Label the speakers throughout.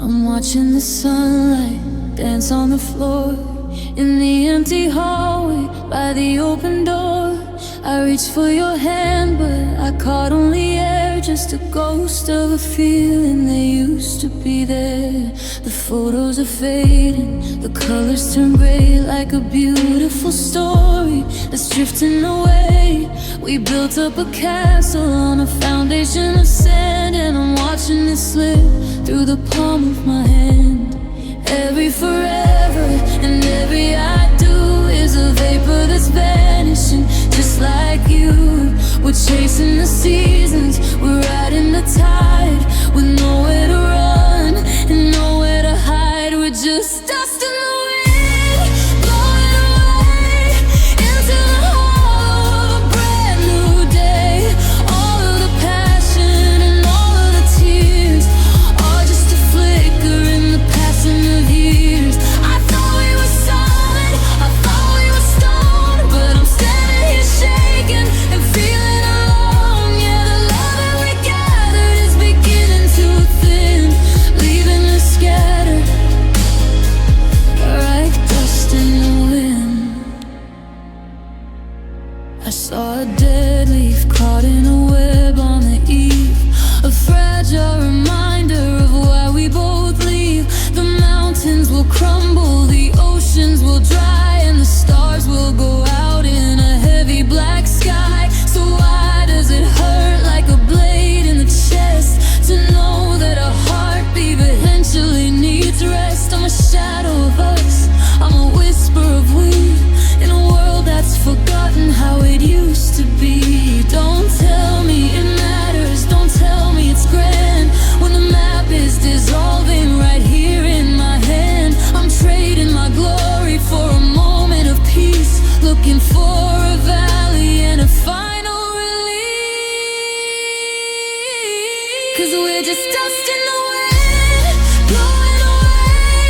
Speaker 1: I'm watching the sunlight dance on the floor in the empty hallway by the open door. I reached for your hand, but I caught only air, just a ghost of a feeling that used to be there. The photos are fading, the colors turn gray, like a beautiful story that's drifting away. We built up a castle on a foundation of sand, and I'm watching it slip through the palm of my hand. Every forever and every I do is a vapor that's vanishing, just like you. We're chasing the seasons, we're riding the tide, with nowhere to run and nowhere to hide. We're just dust in the wind, blowing away into the hollow of a brand new day. All of the passion and all of the tears are just a flicker in the passing of years. I thought we were solid, I thought we were stoned, but I'm standing here shaking and feeling alone. Yeah, the love that we gathered is beginning to thin, leaving us scattered like dust in the wind. I saw a dead leaf caught in a web on the eve, a fragile reminder of why we both leave. The mountains will crumble, the oceans will dry, and the stars will go out in a heavy black sky. So why does it hurt like a blade in the chest to know that a heartbeat eventually needs rest? I'm a shadow of us, I'm a whisper of we, in a world that's forgotten how it used to be. Don't tell me it matters, don't tell me it's grand, when the map is dissolving right here in my hand. I'm trading my glory for a moment of peace, looking for a valley and a final release. 'Cause we're just dust in the wind, blowing away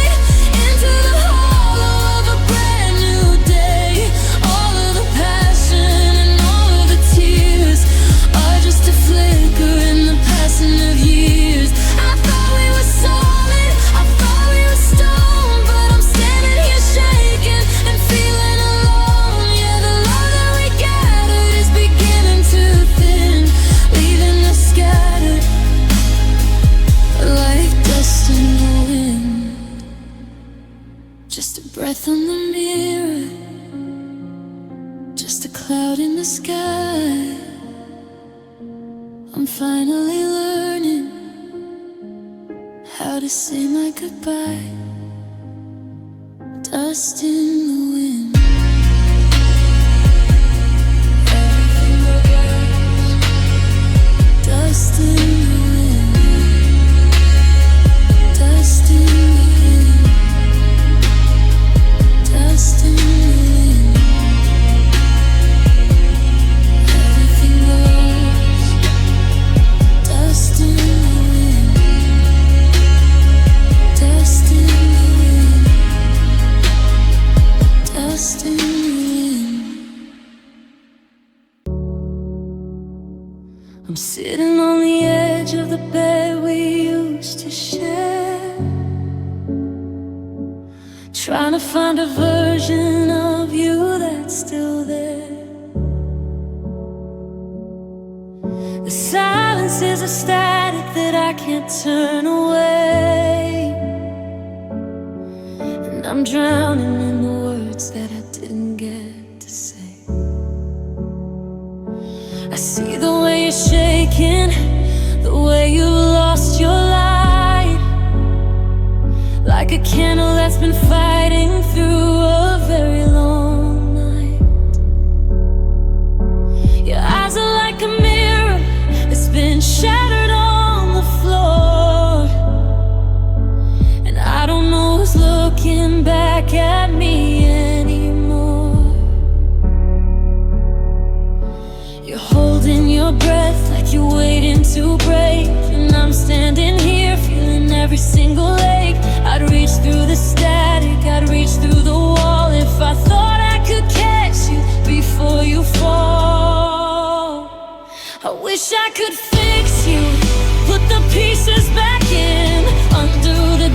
Speaker 1: into the hollow of a brand new day. All of the passion and all of the tears are just a flicker in the passing of years. I thought we were solid, I thought we were stoned, but I'm standing here shaking and feeling alone. Yeah, the love that we gathered is beginning to thin, leaving us scattered like dust in the wind. Just a breath on the mirror, just a cloud in the sky. I'm finally learning how to say my goodbye. Dust in the wind. Everything reversed. Dust in the wind. Dust in the wind. Dust in the wind. Everything lost. Dust in the wind. Dust in the wind. Dust in the wind. I'm sitting on the edge of the bed we used to share, trying to find a version of you that's still there. The silence is a static that I can't turn away, and I'm drowning in the words that I didn't get to say. I see the way you're shaking, the way you lost your light, like a candle that's been fighting through a very long night. Your eyes are like a mirror that's been shattered on the floor, and I don't know who's looking back at me anymore. You're holding your breath like you're waiting to break, and I'm standing here feeling every single ache. I'd reach through the static, I'd reach through the wall if I thought I could catch you before you fall. I wish I could fix you, put the pieces back in, undo the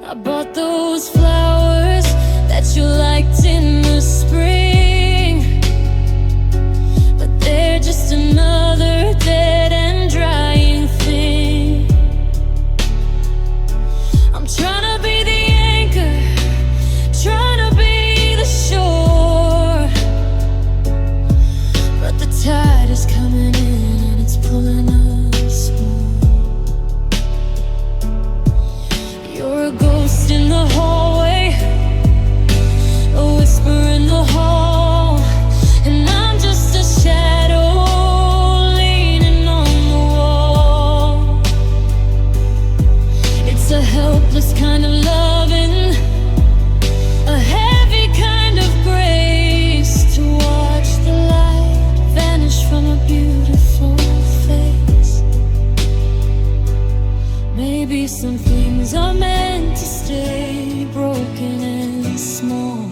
Speaker 1: I bought those flowers that you liked in the spring, but they're just another dead and drying thing. I'm trying to be the anchor, trying to be the shore, but the tide is coming in and it's pulling us more. You're a ghost in the hallway, a whisper in the hall, and I'm just a shadow leaning on the wall. It's a helpless kind of loving, a heavy kind of grace, to watch the light vanish from a beautiful face. Maybe some things are meant to stay broken and small.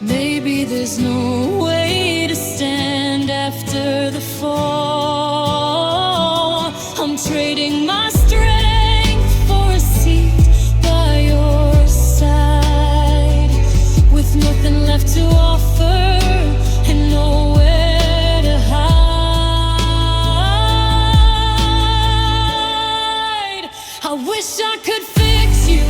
Speaker 1: Maybe there's no way to stand after the fall. I'm trading my strength for a seat by your side, with nothing left to offer and nowhere to hide. I wish I could fix you,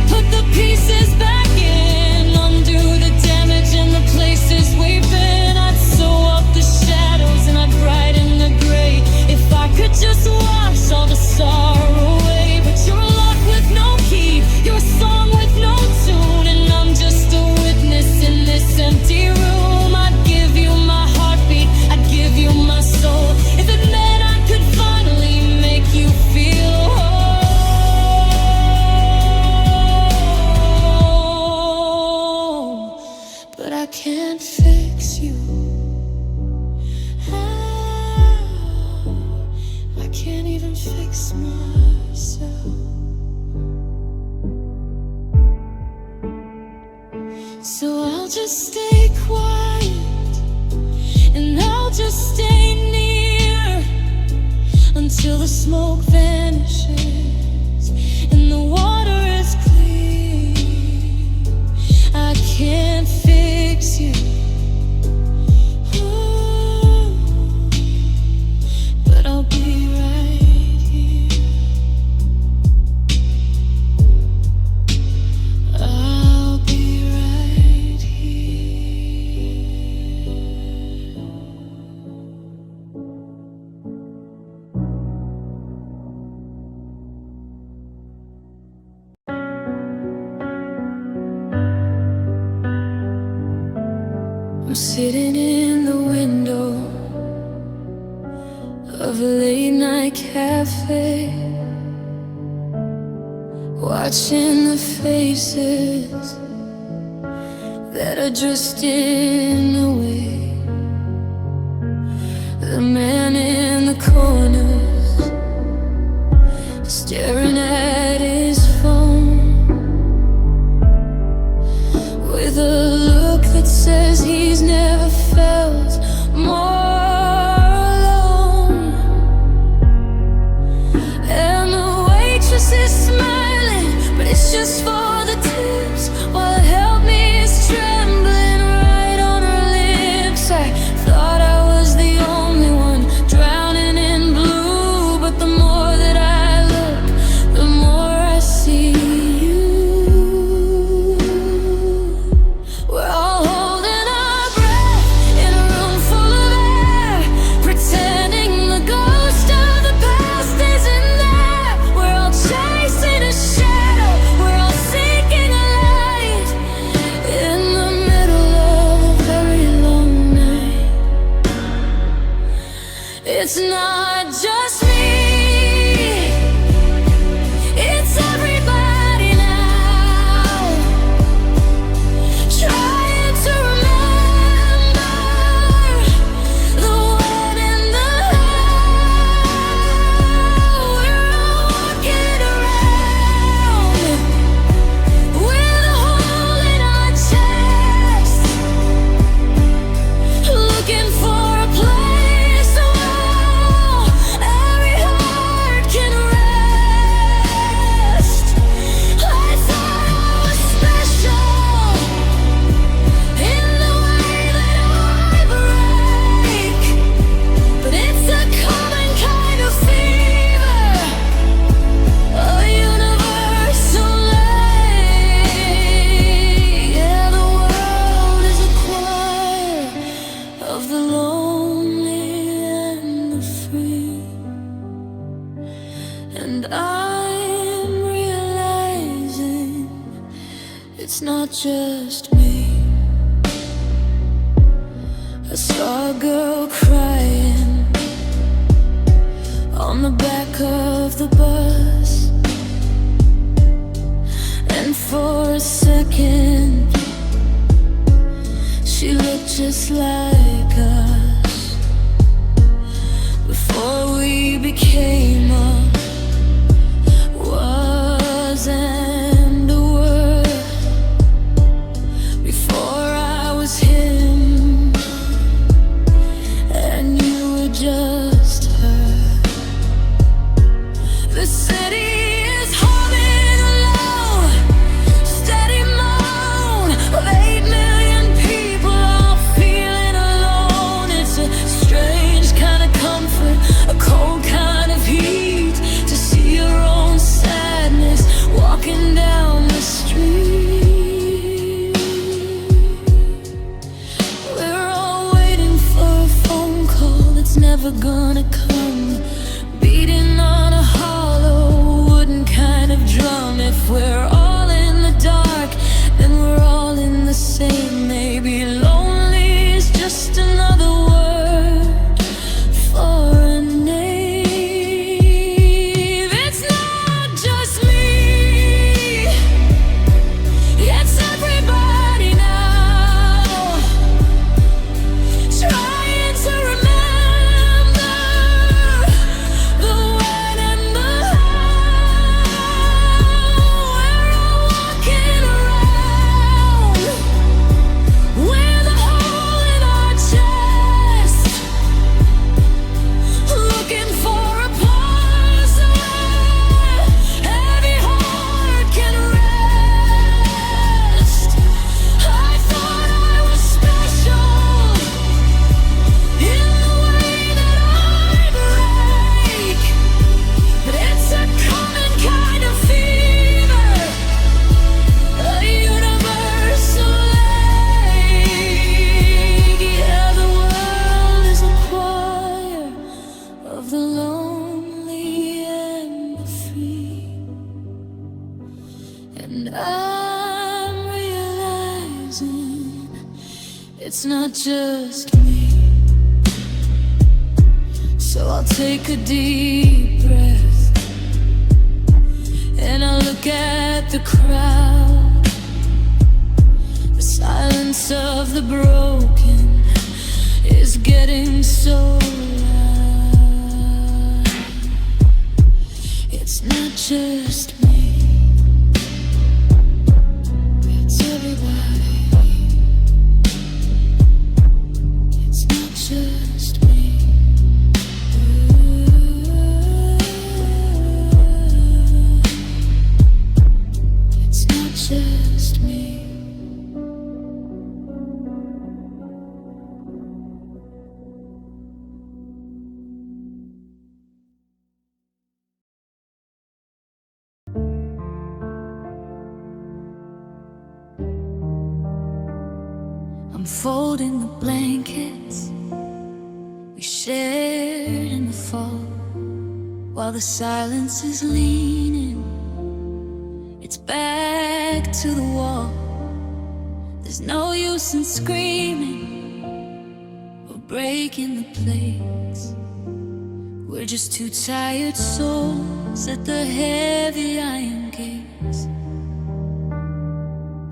Speaker 1: put the pieces back in, undo the damage in the places we've been. I'd sew up the shadows and I'd brighten the gray, if I could just wash all the sorrow away. But you're a lock with no key, you're a song with no tune, and I'm just a witness in this empty room. I'd give you my heartbeat, I'd give you my soul, if it meant I could finally make you feel whole. But I can't fix you. I can't even fix myself. So I'll just stay quiet, and I'll just stay near, until the smoke vanishes and the water is clear. I can't fix you, ooh, but I'll be right here. I'll be right here. I'm sitting in the window of a late night cafe, watching the faces that are drifting away. The man in the corners staring at his phone with a look that says he's never felt more alone. And the waitress is smiling, but it's just for the tips, while help me is trembling right on her lips. I thought I was the only one drowning in blue, but the more that I look, the more I see you. We're all holding our breath in a room full of air, pretending the ghost of the past isn't there. We're all chasing a shadow, we're all seeking a I'm realizing it's not just me. I saw a girl crying on the back of the bus, and for a second she looked just like us. Before we became up, wasn't a word. Before I was him, and you were just her. The city is humming a low, steady moan of 8 million people all feeling alone. It's a strange kind of comfort, a cold kind of heat, to see your own sadness walking down the street. We're all waiting for a phone call that's never gonna come, beating on a hollow wooden kind of drum. If we're all in the dark, then we're all in the same. Maybe lonely is just another word for a name. It's not just me, it's everybody now, trying to remember the when and the how. We're all walking around with a hole in our chest, looking for a place where every heart can rest. I thought I was special in the way that I break, but it's a common kind of fever, a universal ache. Yeah, the world is a choir of the lonely and the free, and I'm realizing it's not just me. So I'll take a deep breath, and I'll look at the crowd. The silence of the broken is getting so loud. It's not just me, it's everybody. It's not just me. It's not just me. I'm folding the blankets we shared in the fall, while the silence is leaning its back to the wall. There's no use in screaming or breaking the plates. We're just two tired souls at the heavy iron gates.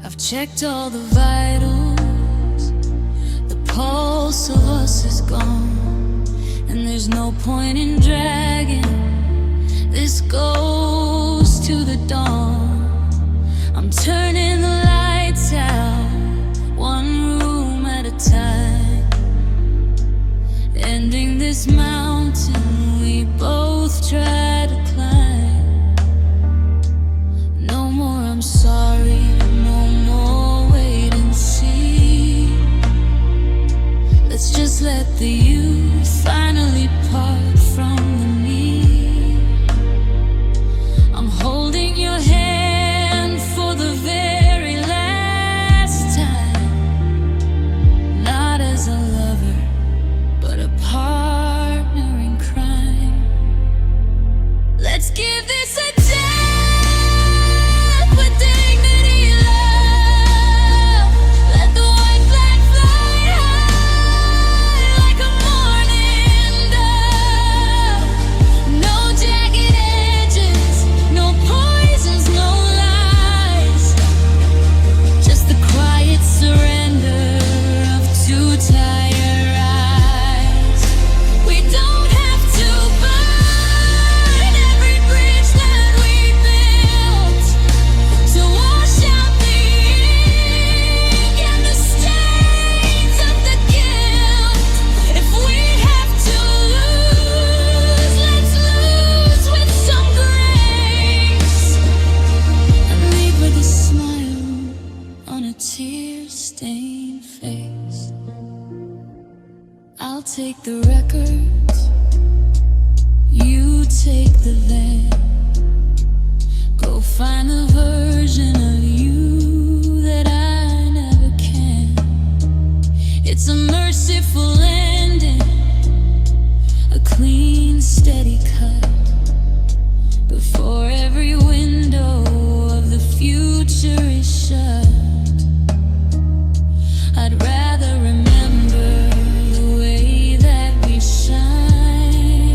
Speaker 1: I've checked all the vitals, the pulse of us is gone, and there's no point in dragging this ghost to the dawn. I'm turning the lights out, one room at a time, ending this mountain we both try to climb. No more I'm sorry, no more wait and see. Let's just let the youth finally part from the me. I'm holding your hand for the very last time, not as a lover, but a part take the records, you take the van. Go find the version of you that I never can. It's a merciful ending, a clean, steady cut. Before every window of the future is shut, I'd rather remember the way that we shine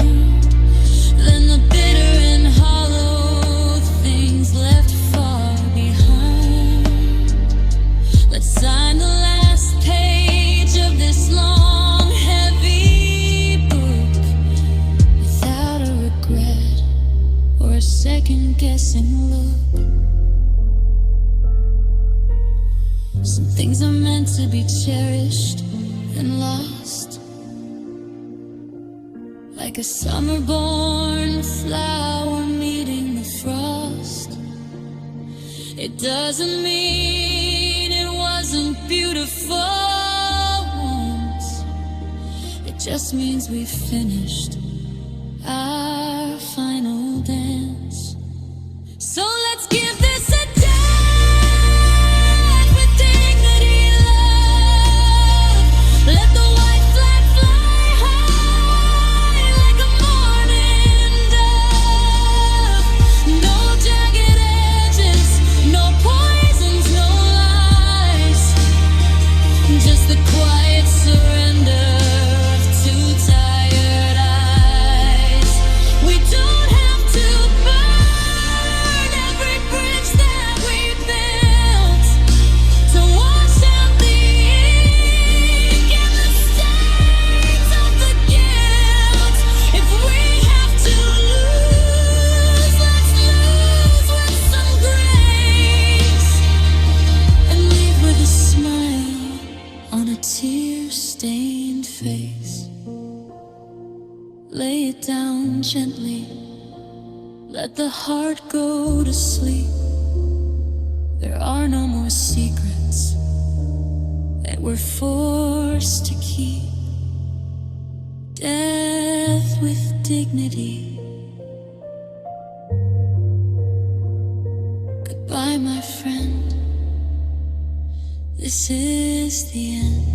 Speaker 1: than the bitter and hollow things left far behind. Let's sign the last page of this long, heavy book without a regret or a second-guessing look. Some things are meant to be cherished and lost, like a summer-born flower meeting the frost. It doesn't mean it wasn't beautiful once. It just means we finished our final dance. So let's give this a dance with dignity, love. Let the white flag fly high like a morning dove. No jagged edges, no poisons, no lies. Just the quiet surrender of two tired eyes. We don't have to burn every bridge that we built to wash out the ink and the stains of the guilt. If we have to lose, let's lose with some grace and leave with a smile on a tear-stained face. Lay it down gently, let the heart go to sleep. There are no more secrets that we're forced to keep. Death with dignity. Goodbye, my friend. This is the end.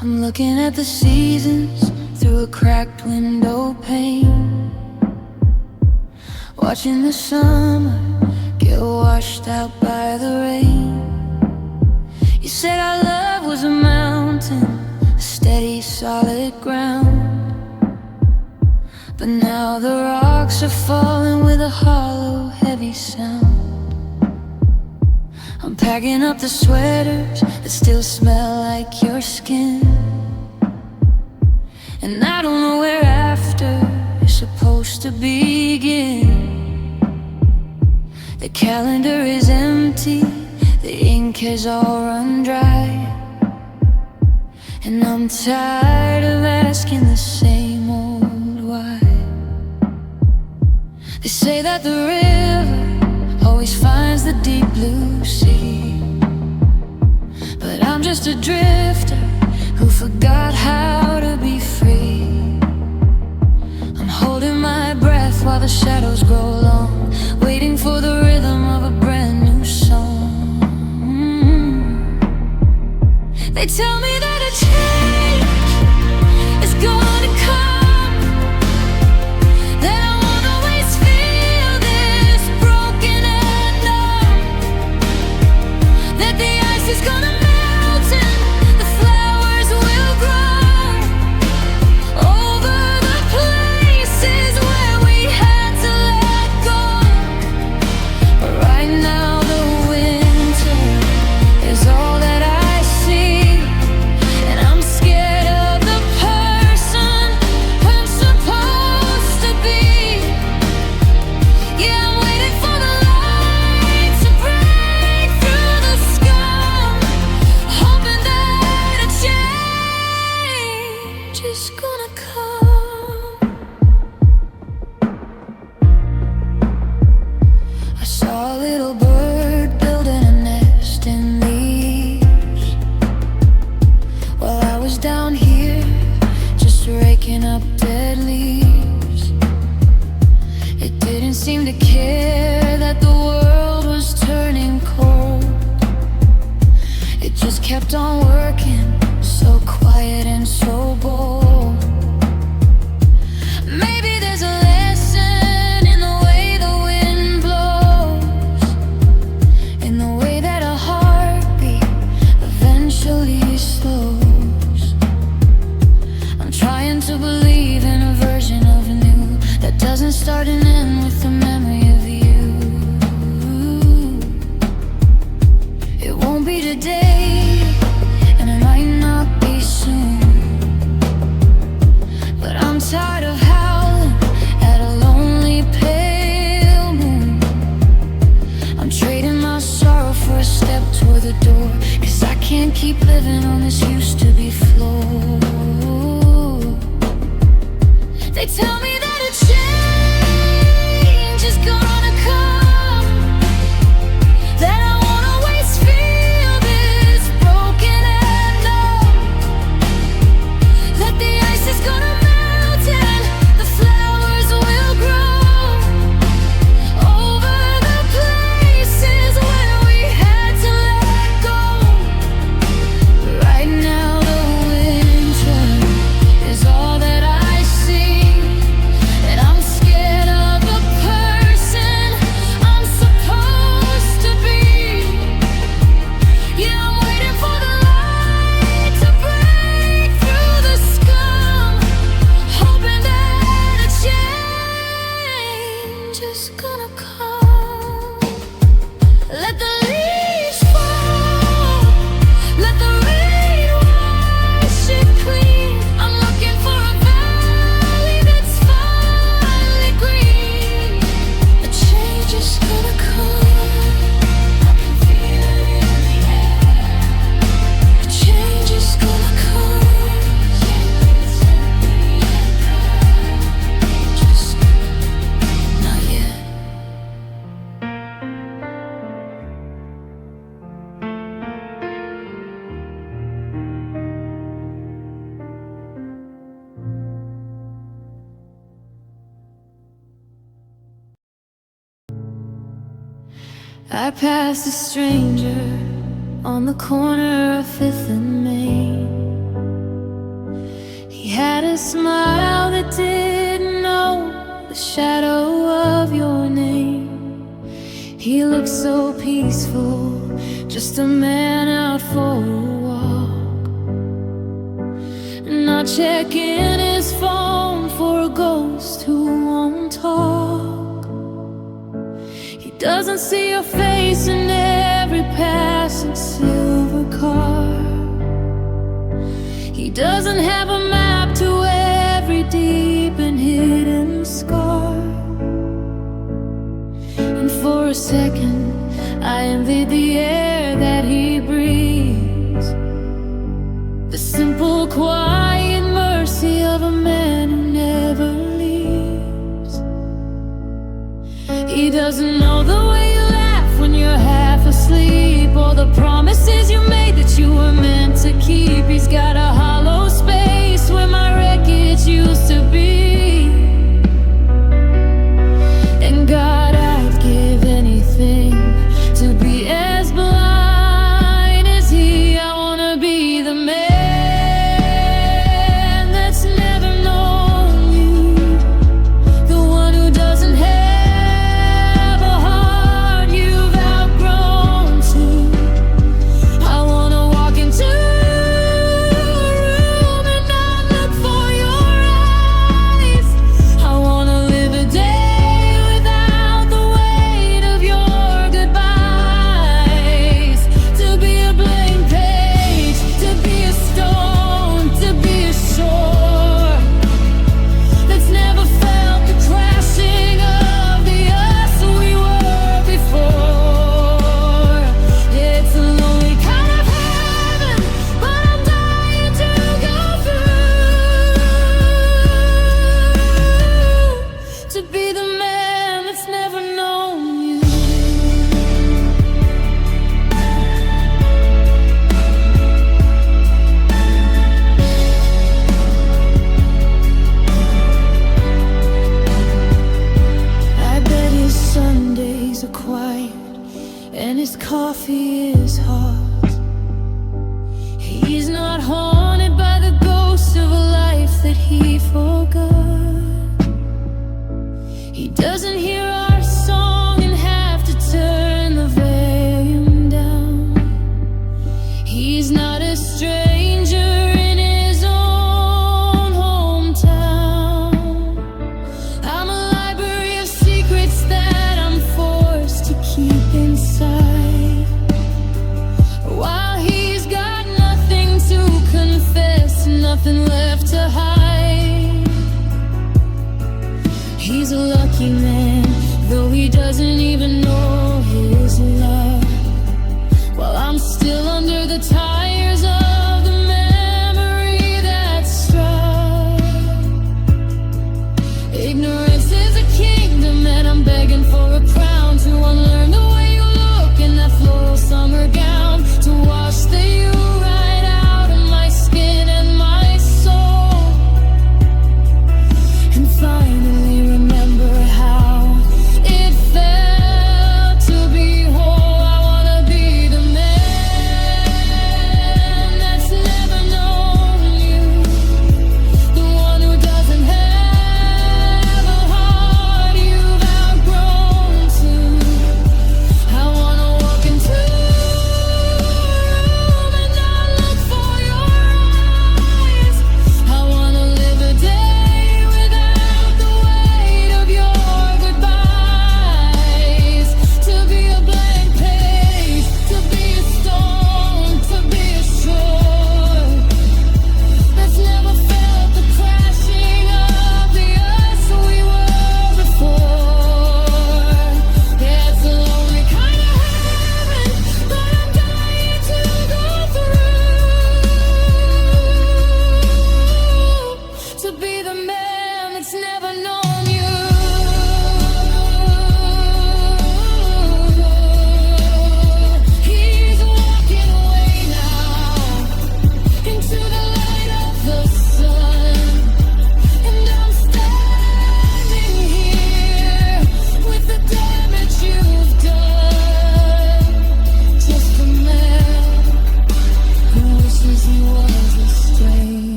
Speaker 1: I'm looking at the seasons through a cracked window pane, watching the summer get washed out by the rain. You said our love was a mountain, a steady, solid ground. But now the rocks are falling with a hollow, heavy sound. I'm packing up the sweaters that still smell like your skin, and I don't know where after is supposed to begin. The calendar is empty, the ink has all run dry, and I'm tired of asking the same old why. They say that the river always finds the deep blue sea, but I'm just a drifter who forgot how to be free. I'm holding my breath while the shadows grow long, waiting for the rhythm of a brand new song. They tell me that a change is gonna come, that I won't always feel this broken and numb, that the ice is gonna melt and the flowers will grow over the places where we had to let go. But right now the winter is all that I see, and I'm scared of the person was down here, just raking up dead leaves. It didn't seem to care that the world was turning cold. It just kept on working, so quiet and so bold. Maybe there's a lesson in the way the wind blows, in the way that a heartbeat eventually slows. I'm trying to believe in a version of new that doesn't start and end with the memory of you. It won't be today, and it might not be soon, but I'm tired of howling at a lonely pale moon. I'm trading my sorrow for a step toward the door, 'cause I can't keep living on this used to be floor. They tell me that a change is gonna come, that I won't always feel this broken and numb, that the ice is gonna melt and the flowers will grow over the places where we had to let go. Right now the winter is all that I see, and I'm scared of the person I'm supposed to be. Yeah, I'm waiting for the light to break through the scum, hoping that a change is gonna come. Let the leaves fall, let the rain wash it clean. I'm looking for a valley that's finally green. A change is gonna come, I can feel it in the air. A change is gonna come, just not yet. I passed a stranger on the corner of 5th and Main. He had a smile that didn't know the shadow of your name. He looked so peaceful, just a man out for a walk. And I check in his phone for a ghost who won't talk. He doesn't see your face in every passing silver car. He doesn't have a map to every deep and hidden scar. And for a second I envied the air that he breathes, the simple quiet mercy of a man who never leaves. He doesn't know the way you laugh when you're half asleep, or the promises you made that you were meant to keep. He's got a hollow space where my wreckage used to be. And God, I'd give anything to be as blind as he. I wanna be the man that's never known you, the one who doesn't have a heart you've outgrown to. I wanna walk into a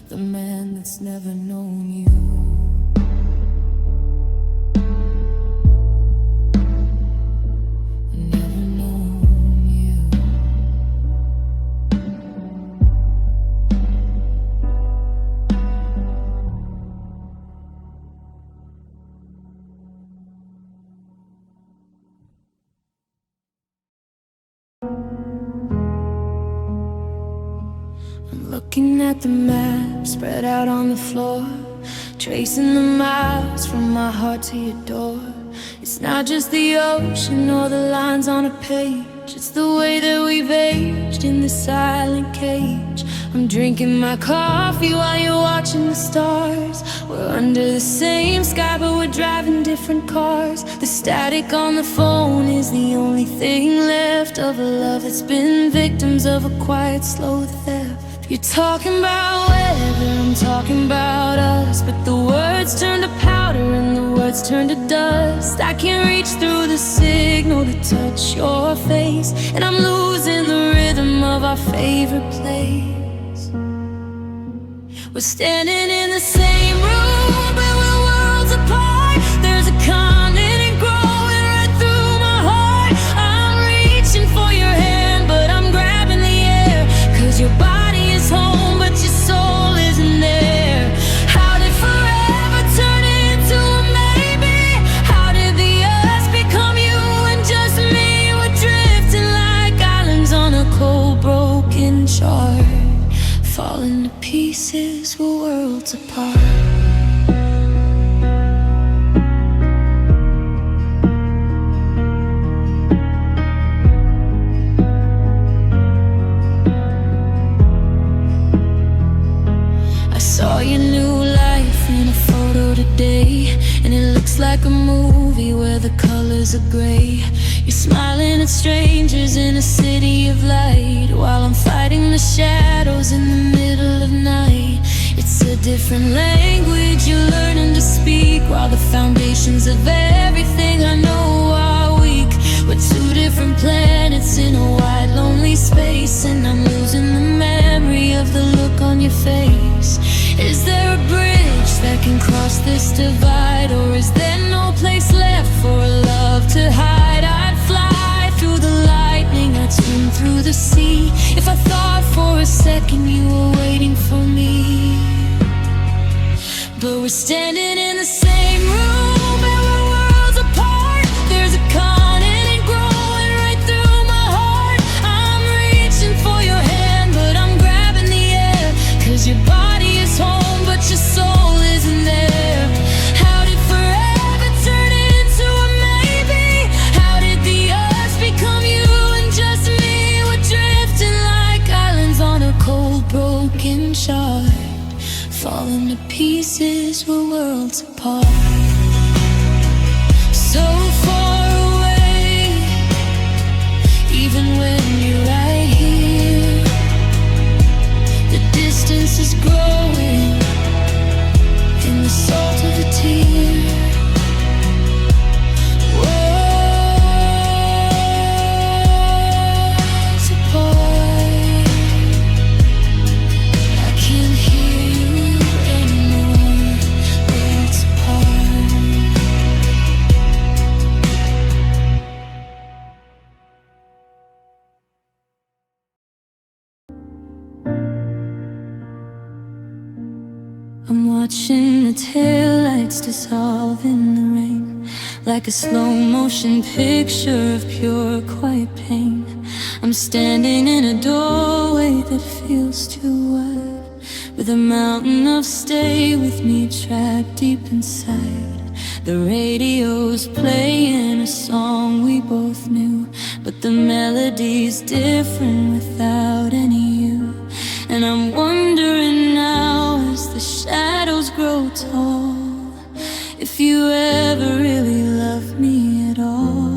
Speaker 1: the man that's never known you. Never known you. I'm looking at the map spread out on the floor, tracing the miles from my heart to your door. It's not just the ocean or the lines on a page, it's the way that we've aged in this silent cage. I'm drinking my coffee while you're watching the stars. We're under the same sky but we're driving different cars. The static on the phone is the only thing left of a love that's been victims of a quiet, slow theft. You're talking about weather, I'm talking about us, but the words turn to powder and the words turn to dust. I can't reach through the signal to touch your face, and I'm losing the rhythm of our favorite place. We're standing in the same room, but we're worlds apart. There's a continent growing right through my heart. I'm reaching for your hand, but I'm grabbing the air, 'cause your body is home, but your soul isn't there. How did forever turn into a maybe? How did the us become you and just me? We're drifting like islands on a cold, broken chart, falling to pieces, we're worlds apart. I saw your new life in a photo today, and it looks like a movie where the colors are gray. You're smiling at strangers in a city of light, while I'm fighting the shadows in the middle of night. It's a different language you're learning to speak, while the foundations of everything I know are weak. We're two different planets in a wide, lonely space, and I'm losing the memory of the look on your face. Is there a bridge that can cross this divide, or is there no place left for a love to hide? I'd fly through the lightning, I'd swim through the sea, if I thought for a second you were waiting for me. But we're standing in the same room and we're worlds apart. There's a continent growing right through my heart. I'm reaching for your hand, but I'm grabbing the air, 'cause your body is home, but your soul isn't there. How did forever turn into a maybe? How did the us become you and just me? We're drifting like islands on a cold, broken chart, falling to pieces, we're worlds apart. So far away, even when you're right here, the distance is growing in the salt of a tear. Worlds apart, I can't hear you anymore. Worlds apart. I'm watching the taillights dissolve in the rain, like a slow motion picture of pure quiet pain. I'm standing in a doorway that feels too wide, with a mountain of stay with me trapped deep inside. The radio's playing a song we both knew, but the melody's different without any you. And I'm wondering now, as the shadows grow tall, if you ever really loved me at all.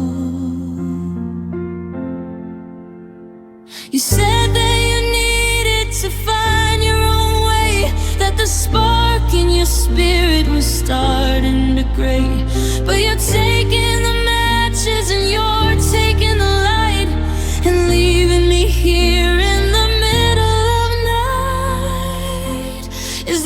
Speaker 1: You said that you needed to find your own way, that the spark in your spirit was starting to gray. But you're taking the matches and you're taking the light and leaving me here in the middle of night.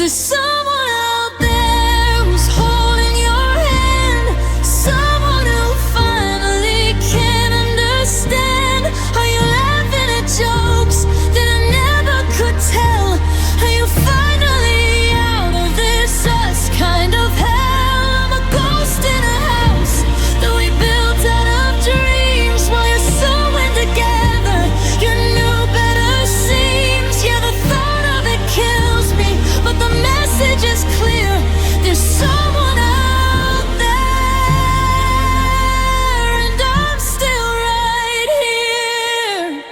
Speaker 1: there someone out there who's holding your hand? Someone who finally can understand? Are you laughing at jokes that I never could tell? Are you finally out of this us kind of hell? I'm a ghost in a house that we built out of dreams while you're sewing together your new better seams. Yeah, the thought of it kills me, but the message is clear. There's someone out there, and I'm still right here.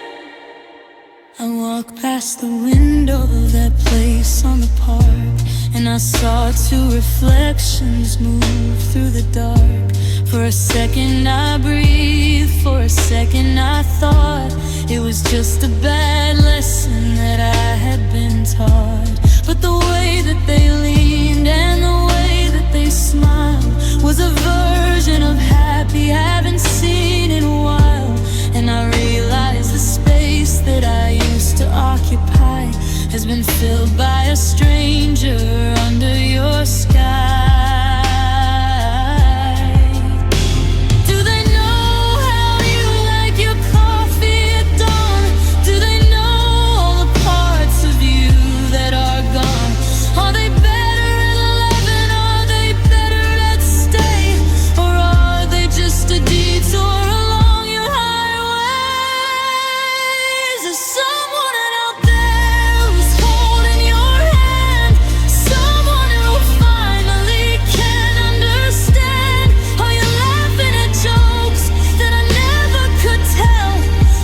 Speaker 1: I walked past the window of that place on the park, and I saw two reflections move through the dark. For a second I breathed, for a second I thought it was just a bad lesson that I had been taught. But the way that they leaned and the way that they smiled was a version of happy I haven't seen in a while. And I realized the space that I used to occupy has been filled by a stranger under your sky. Do they know how you like your coffee at dawn? Do they know all the parts of you that are gone? Are they better at loving? Are they better at stay? Or are they just a detour along your highways? Is someone out there who's holding your hand? Someone who finally can understand? Are you laughing at jokes that I never could tell?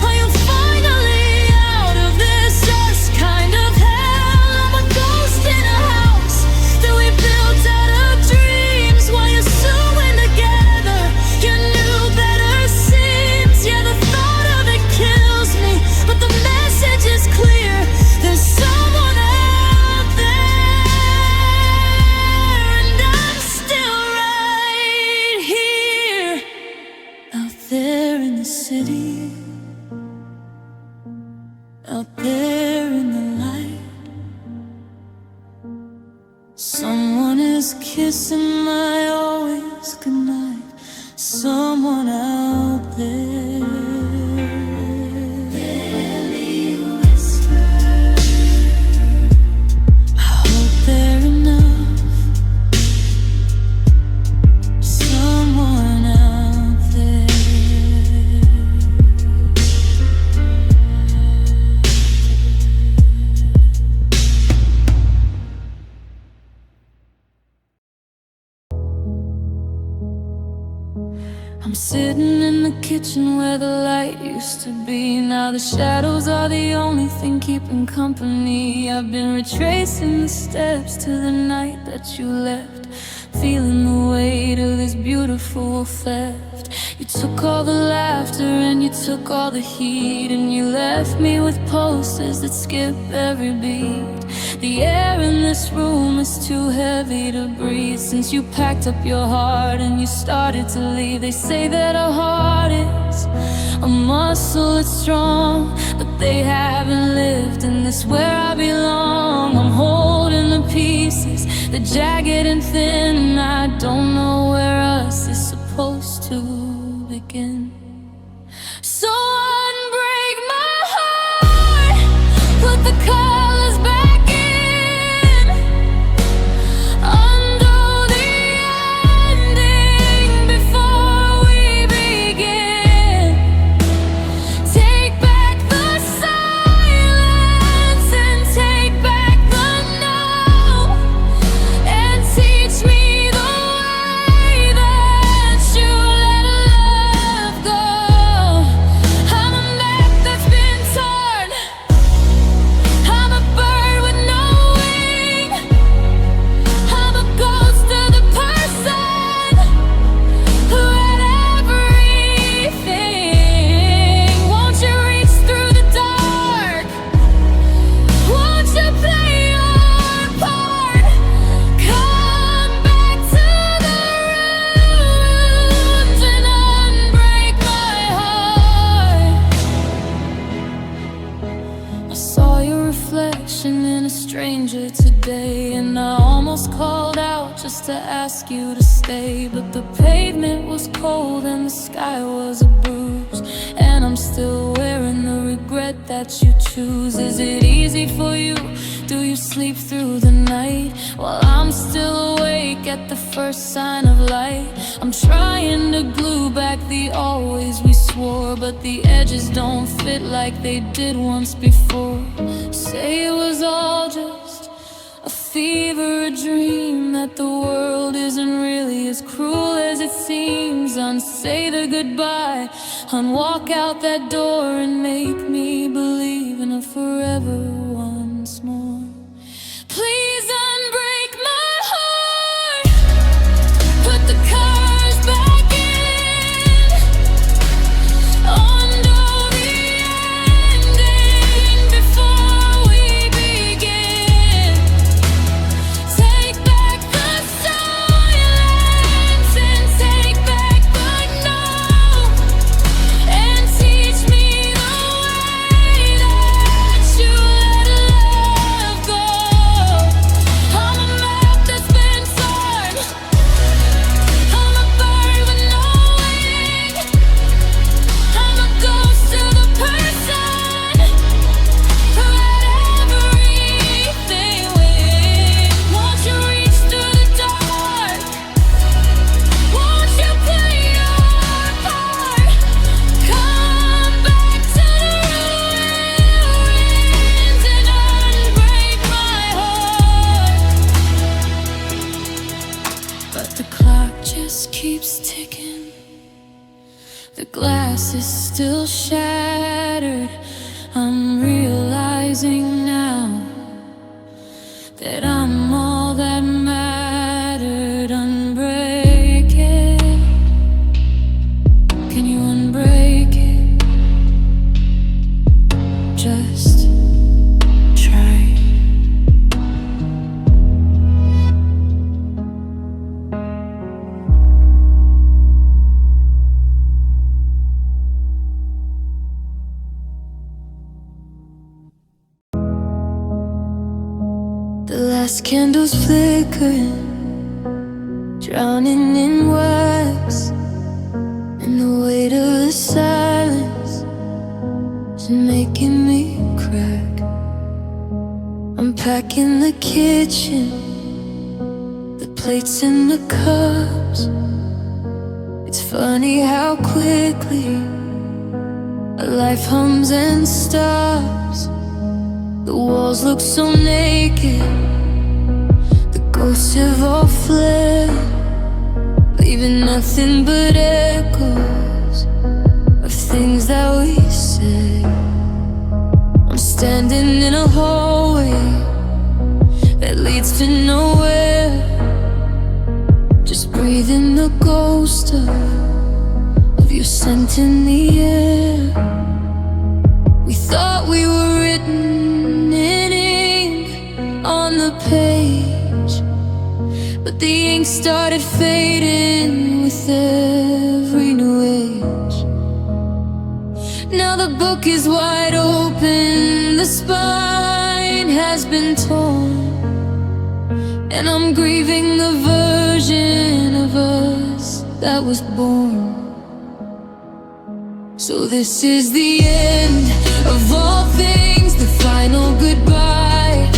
Speaker 1: Are you finally out of this us kind of hell? I'm a ghost in a house that we built out of dreams while you're sewing together your new better seams. Yeah, the thought of it kills me, but the message is clear. There's someone out there, and I'm still right here. Out there in the city, out there in the light, someone is kissing my always goodnight. Someone out there. Barely whisper. I hope they're enough. Someone out there. I'm sitting in the kitchen where the light used to be. Now the shadows are the only thing keeping company. I've been retracing the steps to the night that you left, feeling the weight of this beautiful theft. You took all the laughter and you took all the heat, and you left me with posters that skip every beat. The air in this room is too heavy to breathe. Since you packed up your heart and you started to leave, they say that a heart is a muscle that's strong, but they haven't lived in this where I belong. I'm holding the pieces, the jagged and thin, and I don't know where us is supposed to begin. So unbreak my heart, put the colors back in. Undo the ending before we begin. Take back the silence and take back the no, and teach me the way that you let love go. stranger today, and I almost called out just to ask you to stay. But the pavement was cold and the sky was a bruise, and I'm still wearing the regret that you choose. Is it easy for you? Do you sleep through the night while I'm still awake at the first sign of light? I'm trying to glue back the always we swore, but the edges don't fit like they did once before. Say it was all just a fever, a dream, that the world isn't really as cruel as it seems. Unsay the goodbye, unwalk out that door and make me believe in a forever once more. Please unbreak my heart, put the cars back in, undo the ending before we begin. Take back the silence and take back the no, and teach me the way that you let love go. I'm a map that's been torn, I'm a bird with no wing, I'm a ghost to the person who had everything with. Won't you reach through the dark? Won't you play your part? Come back to the ruins and unbreak my heart. But the clock just keeps ticking, the glass is still shattered. I'm realizing now that I'm all that mattered. Unbreak it. Can you unbreak it? Just try. The last candle's flickering, drowning in wax, and the weight of the silence is making me crack. I'm packing the kitchen, the plates and the cups. It's funny how quickly a life hums and stops. The walls look so naked, the ghosts have all fled, leaving nothing but echoes of things that we said. I'm standing in a hallway that leads to nowhere, just breathing the ghost of your scent in the air. We thought we were written in ink on the page, but the ink started fading with every new age. Now the book is wide open, the spine has been torn, and I'm grieving the version of us that was born. So this is the end of all things, the final goodbye.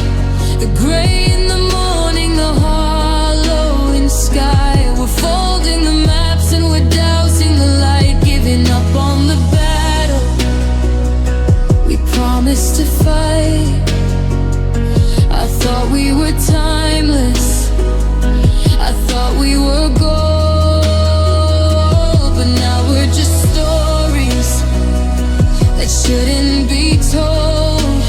Speaker 1: The gray in the morning, the hollow in sky. We're folding the maps and we're dousing the light, giving up on the battle we promised to fight. I thought we were timeless, I thought we were gold, but now we're just stories that shouldn't be told.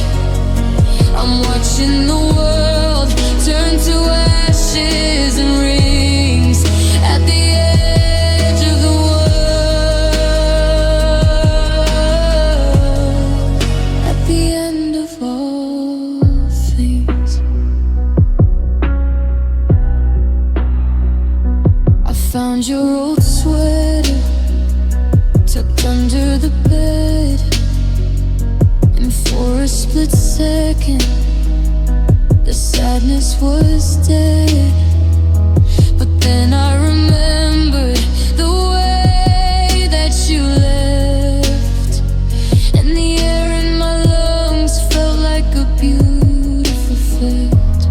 Speaker 1: I'm watching the world turn to ashes and rings at the edge of the world, at the end of all things. I found your old sweater tucked under the bed, and for a split second the sadness was dead. But then I remembered the way that you left, and the air in my lungs felt like a beautiful fate.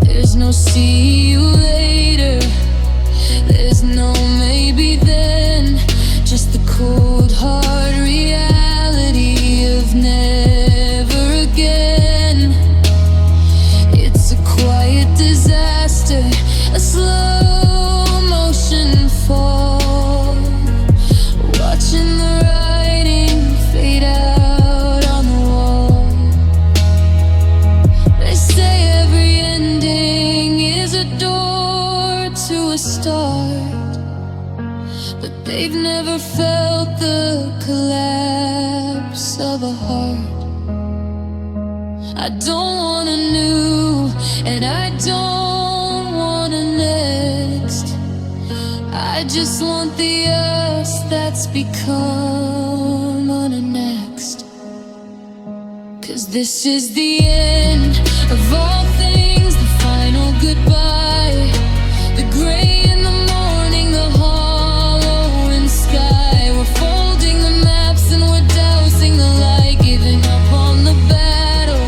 Speaker 1: There's no see you later, there's no maybe then, just the cold hard reality of never again. It's a quiet disaster, a slow motion fall, watching the writing fade out on the wall. They say every ending is a door to a start, but they've never felt the collapse of a heart. I don't want a new, and I don't want a next. I just want the us that's become unannexed. 'Cause this is the end of all things, the final goodbye, the gray in the morning, the hollow in sky. We're folding the maps and we're dousing the light, giving up on the battle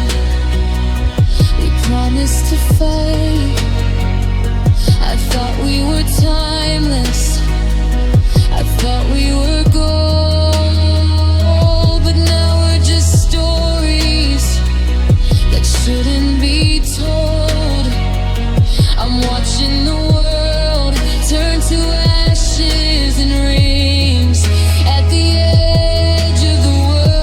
Speaker 1: we promised to fight. I thought we were timeless, I thought we were gold, but now we're just stories that shouldn't be told. I'm watching the world turn to ashes and rings at the edge of the world.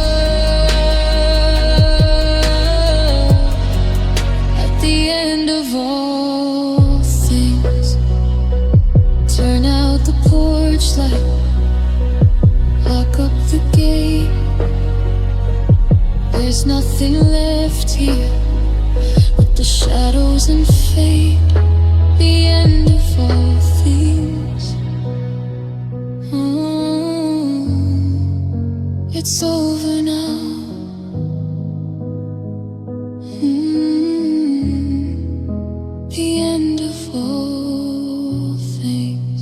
Speaker 1: At the end of all things, turn out the porch light, lock up the gate. There's nothing left here but the shadows and fate. The end of all things. It's over now. The end of all things.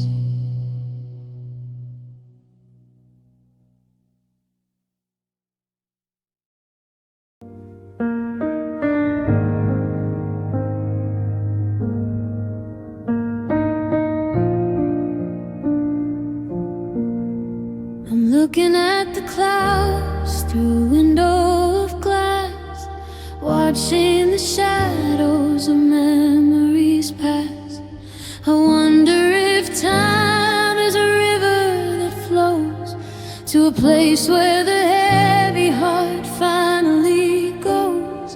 Speaker 1: I'm looking at the clouds through a window of glass, watching the shadows of memories pass. I wonder if time is a river that flows to a place where the heavy heart finally goes.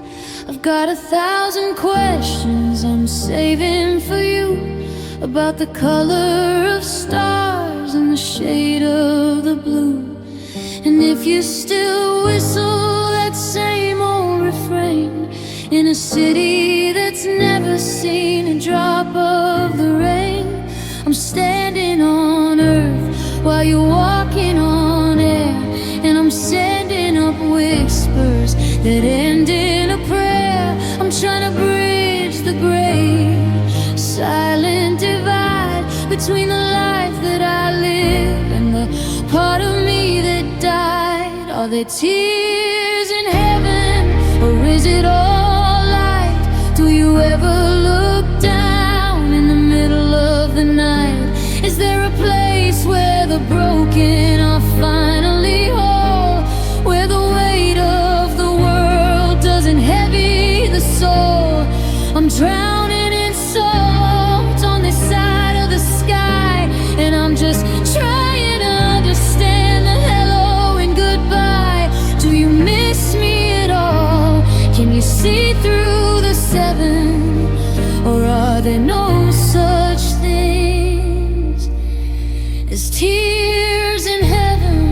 Speaker 1: I've got 1,000 questions I'm saving for you, about the color of stars and the shade of the blue. And if you still whistle that same old refrain in a city that's never seen a drop of the rain, I'm standing on earth while you're walking on air, and I'm sending up whispers that end in a prayer. I'm trying to bridge the great silent divide between the life that I live and the part of me that died. Are there tears in heaven, or is it all light? Do you ever look down in the middle of the night? Is there a place where the broken are finally whole, where the weight of the world doesn't heavy the soul? I'm drowning in salt on this side of the sky, and I'm just trying to understand the hello and goodbye. Do you miss me at all? Can you see through the seven, or are there no such things as tears in heaven?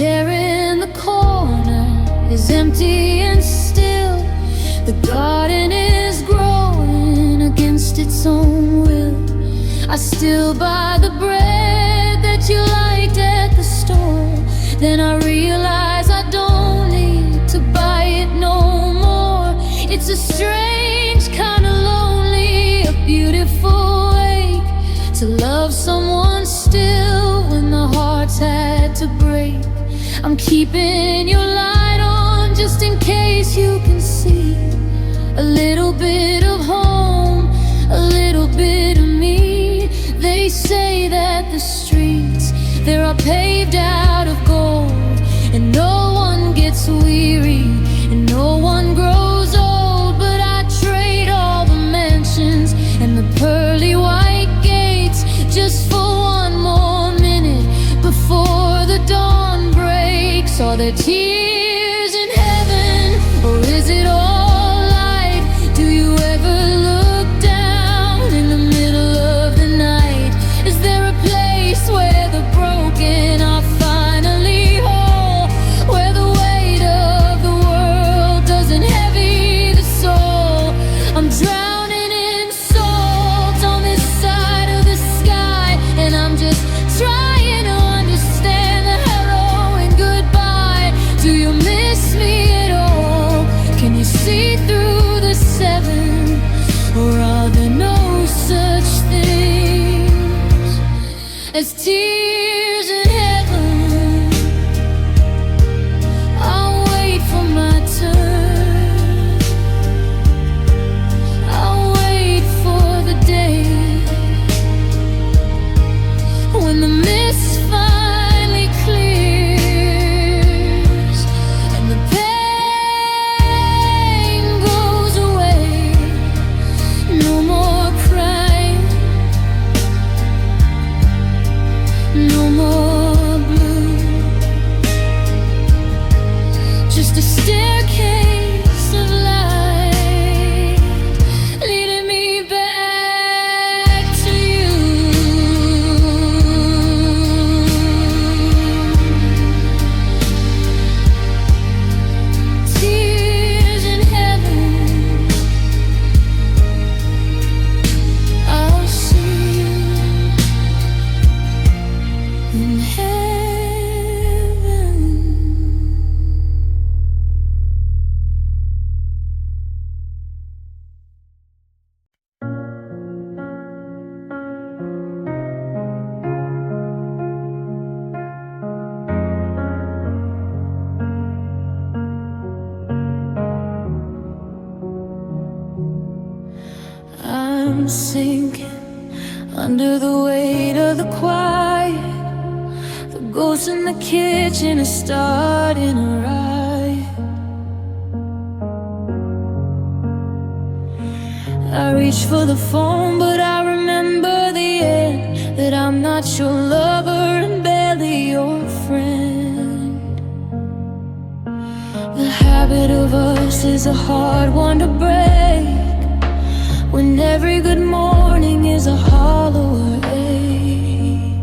Speaker 1: chair in the corner is empty staying still. The garden is growing against its own will. I still buy the bread that you liked at the store. Then I realize I don't need to buy it no more. It's a strange kind of lonely, a beautiful ache to love someone still when the heart's had to break. I'm keeping your light on just in case you can see a little bit of home, a little bit of me. They say that the streets there are paved out of gold, and no one gets weary and no one grows old. But I trade all the mansions and the pearly white gates just for one more minute before the dawn breaks. Are there tears in heaven, or is it all light? Do you ever look down in the middle of the night? Is there a place where the broken are finally whole, where the weight of the world doesn't heavy the soul? I'm drowning in salt on this side of the sky, and I'm just trying to understand the hello and goodbye. Do you miss me at all? Can you see through the seven, or are there no such things as tears in heaven? I'll wait for my turn. I'll wait for the day when the mist finally clears and the pain goes away. No more crying, no more blue. Just a staircase of light leading me back to you. Tears in heaven, I'll see you in heaven. I'm sinking under the weight of the quiet. The ghost in the kitchen is starting a riot. I reach for the phone, but I remember the end, that I'm not your lover and barely your friend. The habit of us is a hard one to break, when every good morning is a hollower ache.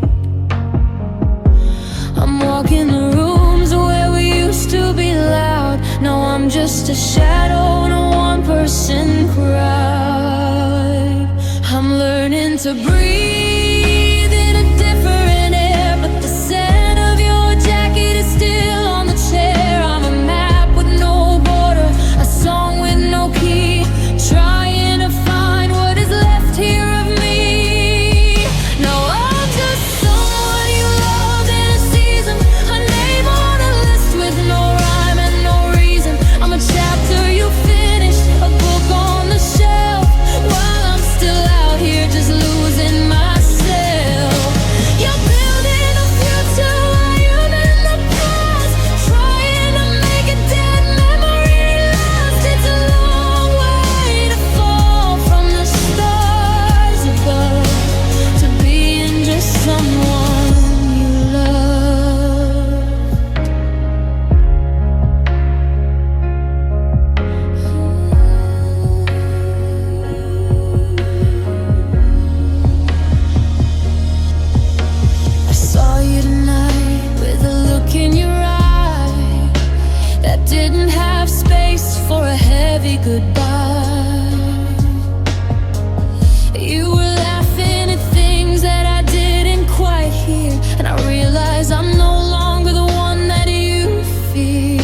Speaker 1: I'm walking the rooms where we used to be loud. Now I'm just a shadow in a one-person crowd. I'm learning to breathe in a different air, but the scent of your jacket is still on the chair. I'm a map with no border, a song with no key, trying to find what is left here of me. Now I'm just someone you loved in a season, a name on a list with no rhyme and no reason. I'm a chapter you finished, a book on the shelf, while I'm still out here just losing myself. say goodbye. You were laughing at things that I didn't quite hear, and I realized I'm no longer the one that you fear.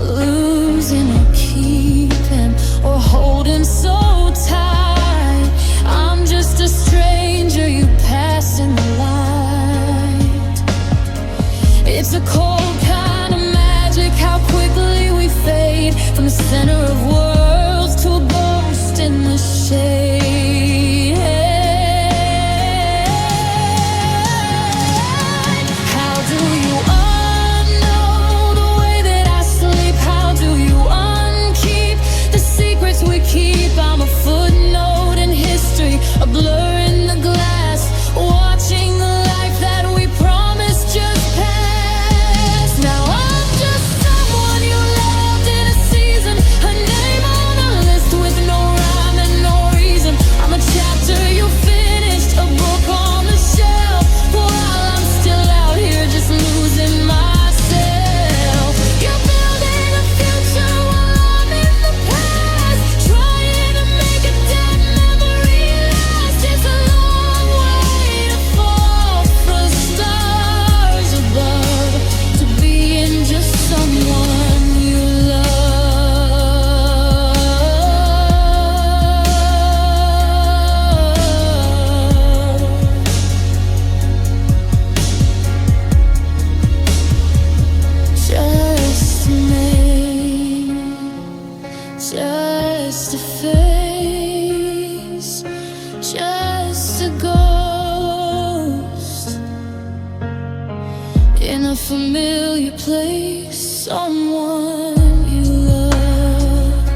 Speaker 1: Losing or keeping or holding so tight, I'm just a stranger you pass in the light. It's a cold kind of magic, how quickly we fade from the center of worlds to a ghost in the shade. How do you unknow the way that I sleep? How do you unkeep the secrets we keep? I'm a footnote in history, a blur in the glass, watching the life that we promised just passed. Now I'm just someone you loved in a season, a name on a list with no rhyme and no reason. I'm a chapter you finished, a book on the shelf, while I'm still out here just losing myself. You're building a future while I'm in the past, trying to make a dead memory last. It's a long way to fall for stars above, to being just someone you love. Just a name, just a face, just a ghost in a familiar place, someone you love.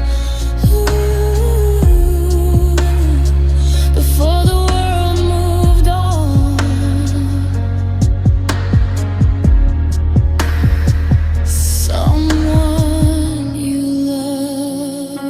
Speaker 1: Ooh, before the world moved on, someone you love.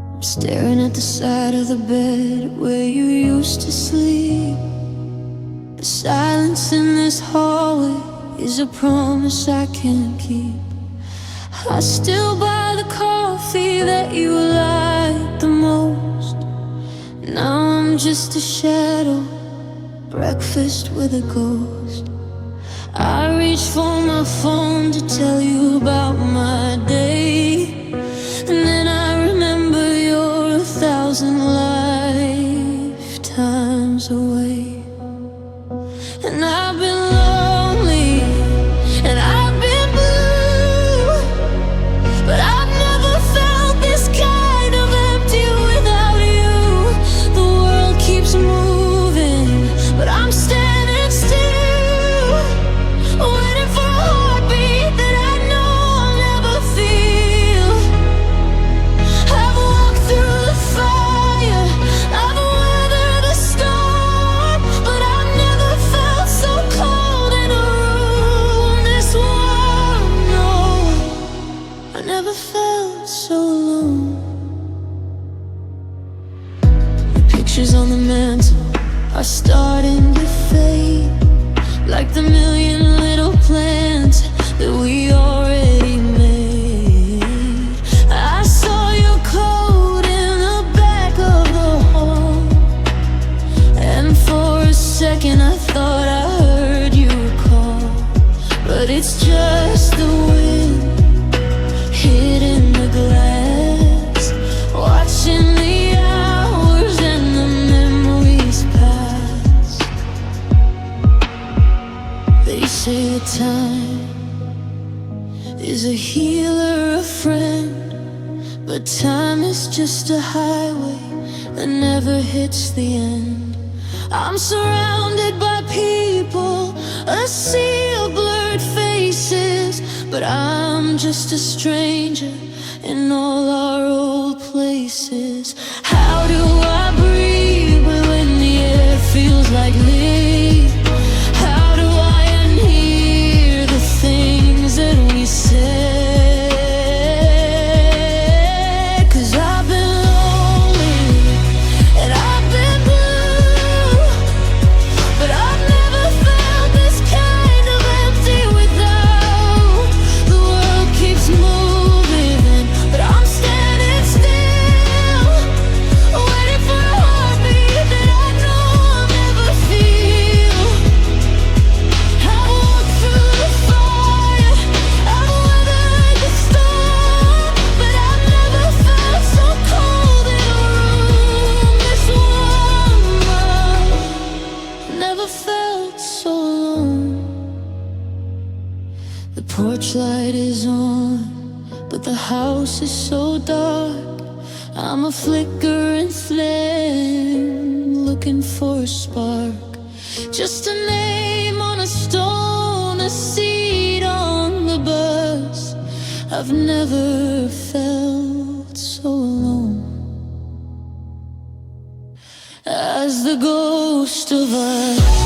Speaker 1: I'm staring at the side of the bed where you used to sleep. The silence in this hallway is a promise I can't keep. I still buy the coffee that you like the most. Now I'm just a shadow, breakfast with a ghost. I reach for my phone to tell you about my day, and then I remember you're 1,000 lifetimes away. And I've been lonely, and I've been blue, but I've never felt this kind of empty without you. The world keeps moving, but I'm standing still, waiting for a heartbeat that I know I'll never feel. I've walked through the fire, I've weathered the storm, but I've never felt so cold in a room this warm. No, I never felt so alone. The pictures on the mantle are starting to fade, like the million little plans that we already made. I saw your coat in the back of the hall, and for a second I thought I heard you call. But it's just the wind hitting the glass, watching the hours and the memories pass. They say that time is a healer, a friend, but time is just a highway that never hits the end. I'm surrounded by people, a sea of blurred faces, but I'm just a stranger in all our old places. How do I breathe when the air I'm a flickering flame, looking for a spark. Just a name on a stone, a seat on the bus. I've never felt so alone as the ghost of us.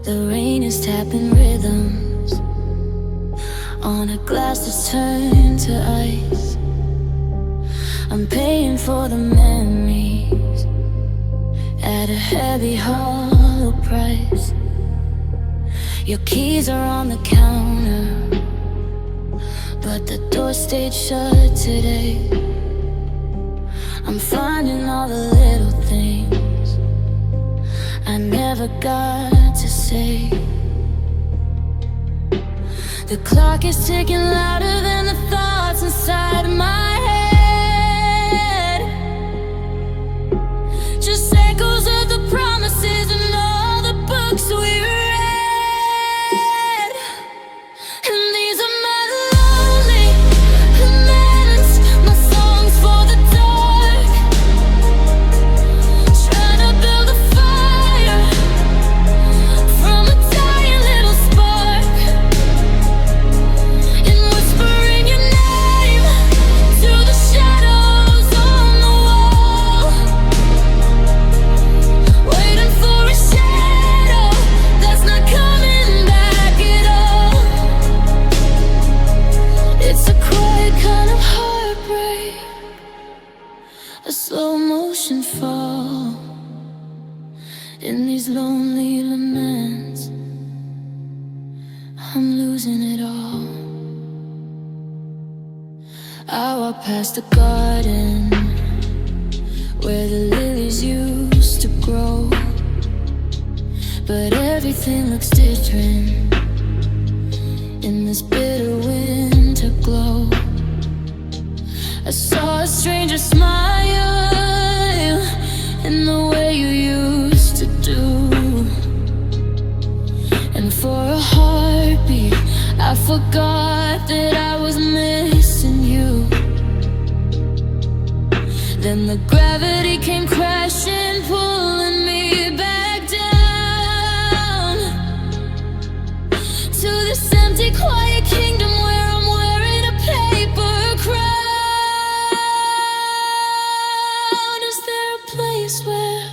Speaker 1: The rain is tapping rhythms on a glass that's turned to ice. I'm paying for the memories at a heavy, hollow price. Your keys are on the counter, but the door stayed shut today. I'm finding all the little things I never got to say. The clock is ticking louder than the thoughts inside my head. Just echoes of the promises and all the books we read. And these are my lonely laments, my songs for the dark. Trying to build a fire from a dying little spark, and whispering your name to the shadows on the wall. Waiting for a shadow that's not coming back at all. It's a quiet kind of heartbreak, a slow motion fall in these lonely laments. I'm losing it all. I walk past the garden where the lilies used to grow, but everything looks different in this bitter winter glow. I saw a stranger smile in the way you used to do, and for a heartbeat I forgot that I was missing you. Then the gravity came crashing, pulling me back down to this empty, quiet kingdom where I'm wearing a paper crown. Is there a place where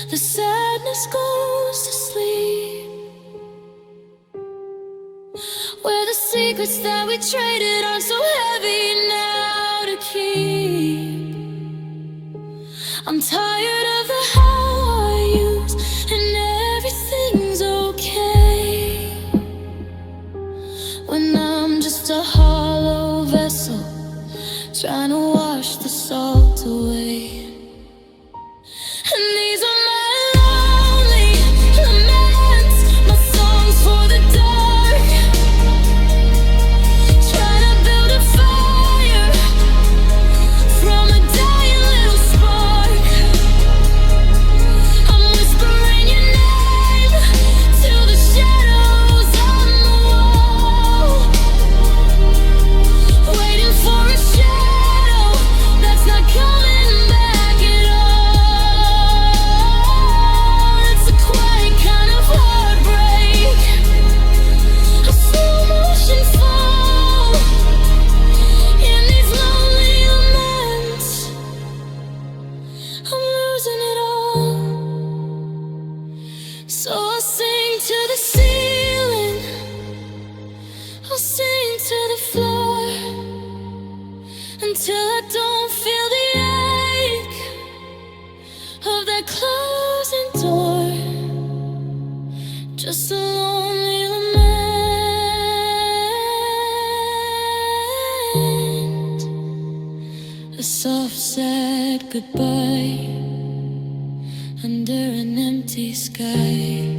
Speaker 1: the sadness goes to sleep, where the secrets that we traded aren't so heavy now to keep? I'm tired of the how are yous and everything's okay, when I'm just a hollow vessel trying to wash the salt away. And these are my lonely laments, my songs for the dark. Trying to build a fire from a dying little spark, goodbye under an empty sky.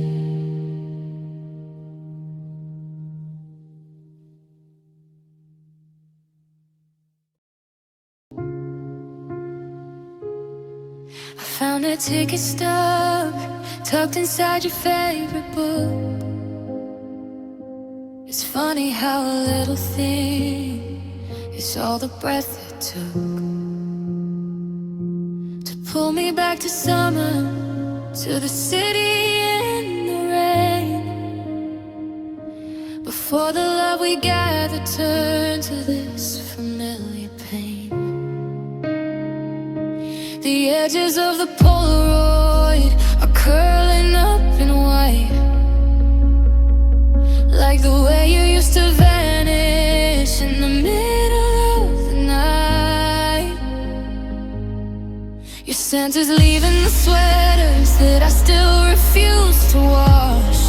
Speaker 1: I found a ticket stub tucked inside your favorite book. It's funny how a little thing is all the breath it took to pull me back to summer, to the city in the rain. Before the love we gathered turned to this familiar pain. The edges of the Polaroid are curling up in white, like the way you used to vanish in the middle of the night. Your scent is leaving the sweaters that I still refuse to wash.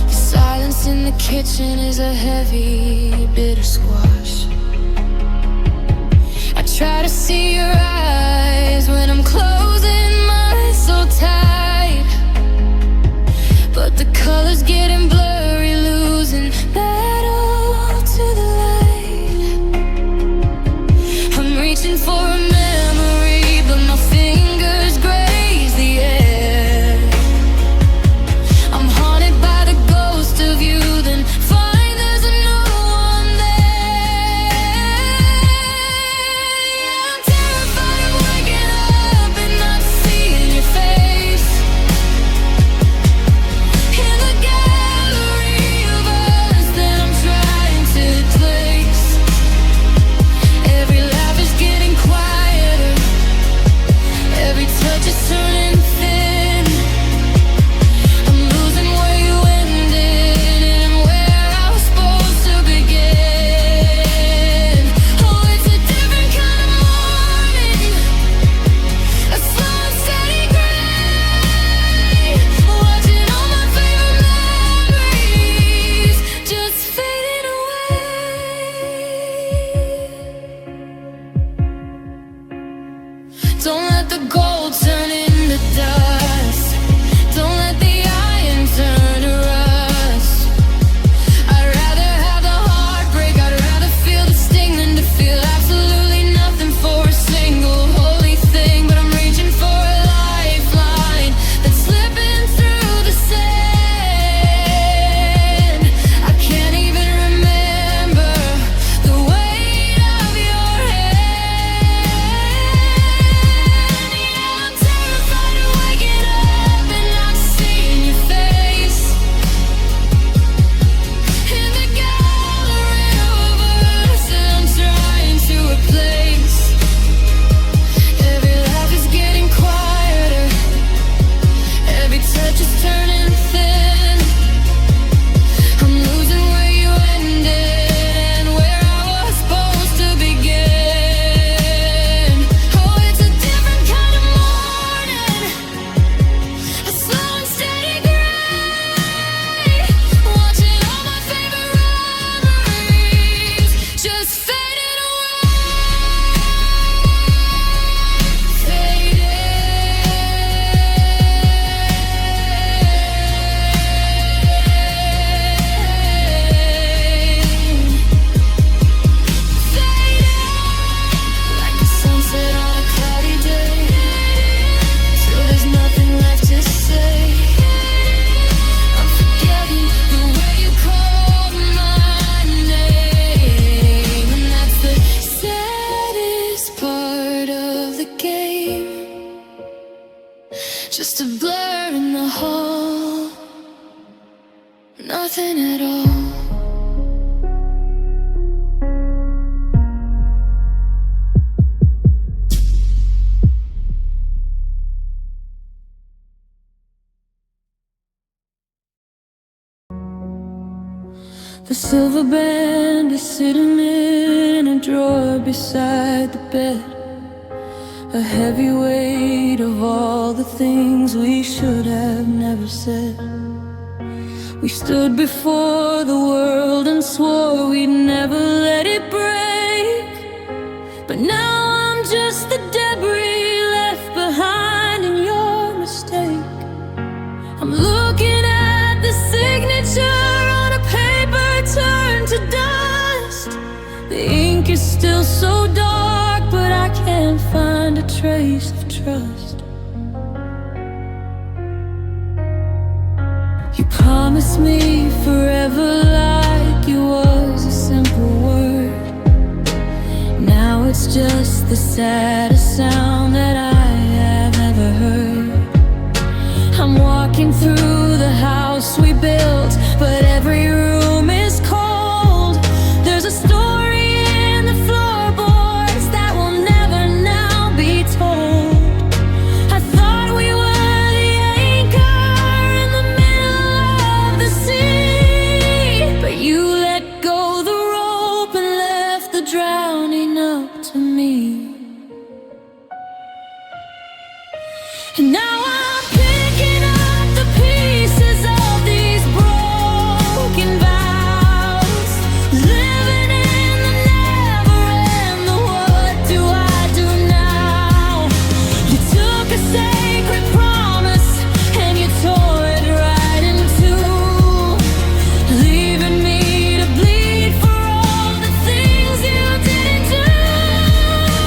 Speaker 1: The silence in the kitchen is a heavy, bitter squash. I try to see your eyes when I'm closing mine so tight, but the colors getting blurry, losing battle to the light. I'm reaching for a memory, but my fingers graze the air. I'm haunted by the ghost of you, then find there's no one there. Yeah, I'm terrified of waking up and not seeing your face in the gallery of us that I'm trying to place. Every laugh is getting quieter, every touch is turning thin. I'm losing where you ended and where I was supposed to begin. Oh, it's a different kind of morning, a slow and steady gray, watching all my favorite memories just fading away. Don't let the gold turn into dust, don't let the iron turn to rust. I'd rather have the heartbreak, I'd rather feel the sting than to feel absolutely nothing for a single holy thing. But I'm reaching for a lifeline that's slipping through the sand. I can't even remember the weight of your hand. Yeah, I'm terrified of waking up and not seeing your face in the gallery of us that I'm trying to replace. Every laugh is getting quieter, every touch is turning thin. I'm losing where you ended and where I was supposed to begin. Oh, it's a different kind of morning, a slow and steady gray, watching all my favorite memories just fading away. Like the sunset on a cloudy day, till there's nothing left to say. I'm forgetting the way you called my name, and that's the saddest part of the game. Just a blur in the hall, nothing at all. The silver band is sitting in a drawer beside the bed, a heavy weight of all the things we should have never said. We stood before the world and swore we'd never let it break, but now trace of trust. You promised me forever like it was a simple word. Now it's just the saddest sound that I have ever heard. I'm walking through the house we built, but every room is cold. There's a story in the floorboards that will never now be told. I thought we were the anchor in the middle of the sea, but you let go the rope and left the drowning up to me. And now I'm picking up the pieces of these broken vows, living in the never end. What do I do now? You took a sacred promise and you tore it right in two, leaving me to bleed for all the things you didn't do.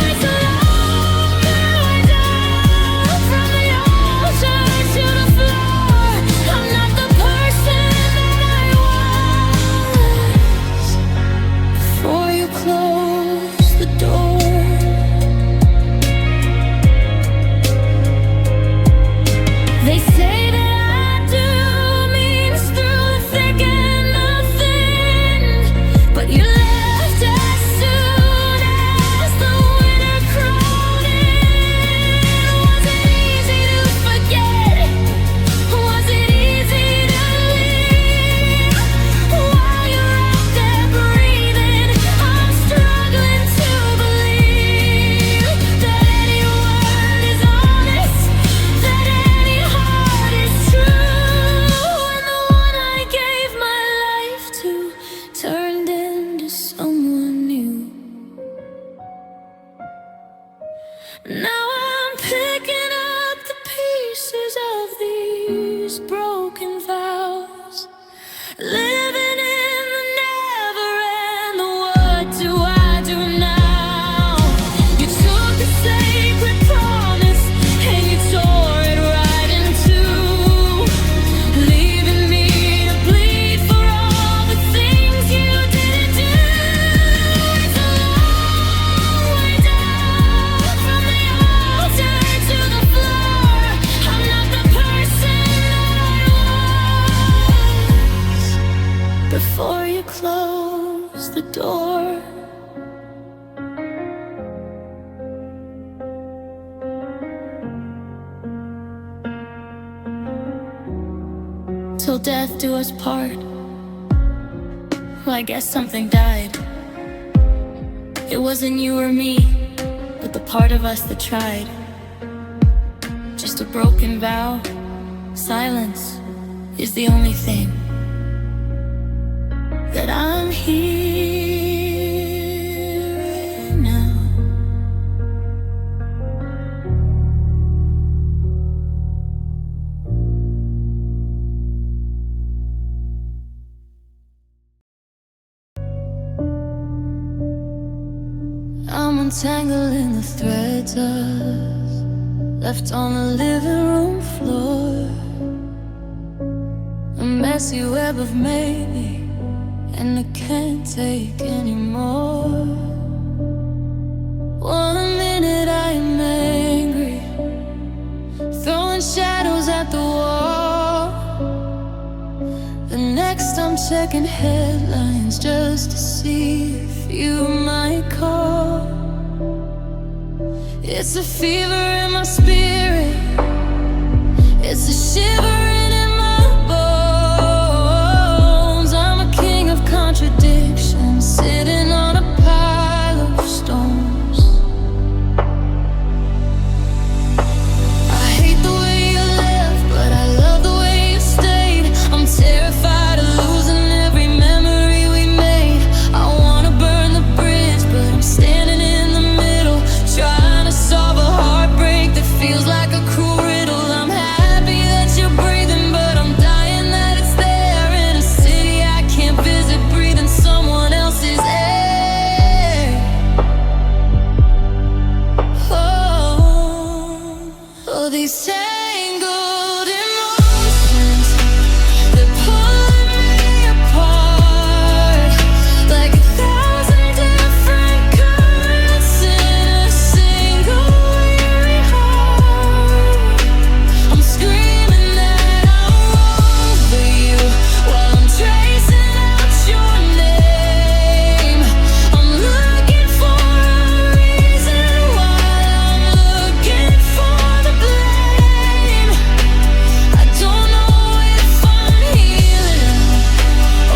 Speaker 1: It's a long way down from the altar to the floor. I'm not the person that I was before you closed the door. They say that I do means through the thick and the thin, but you left as soon as the winter crawled in. Was it easy to forget? Was it easy to leave? While you're out there breathing, I'm struggling to believe that any word is honest, that any heart is true. And the one I gave my life to turned into someone new. Now I'm picking up the pieces of these broken vows, living in the never end. What do I do now? You took the sacred promise and you tore it right in two, leaving me to bleed for all the things you didn't do. It's a long way down from the altar to the floor. I'm not the person that I was before you closed the door. Till death do us part. Well, I guess something died. It wasn't you or me, but the part of us that tried. Just a broken vow. Silence is the only thing that I'm hearing now. I'm untangling the threads us left on the living room floor. A messy web of maybe, and I can't take anymore. One minute I am angry, throwing shadows at the wall. The next I'm checking headlines just to see if you might call. It's a fever in my spirit, it's a shivering in my bones. I'm a king of contradictions, sitting on a pile of stones. I hate the way you left, but I love the way you stayed. I'm terrified of losing every memory we made. I wanna burn the bridge, but I'm standing in the middle, trying to solve a heartbreak that feels like All these tangled emotions, they're pulling me apart, like 1,000 different currents in a single weary heart. I'm screaming that I'm over you while I'm tracing out your name. I'm looking for a reason while I'm looking for the blame. I don't know if I'm healing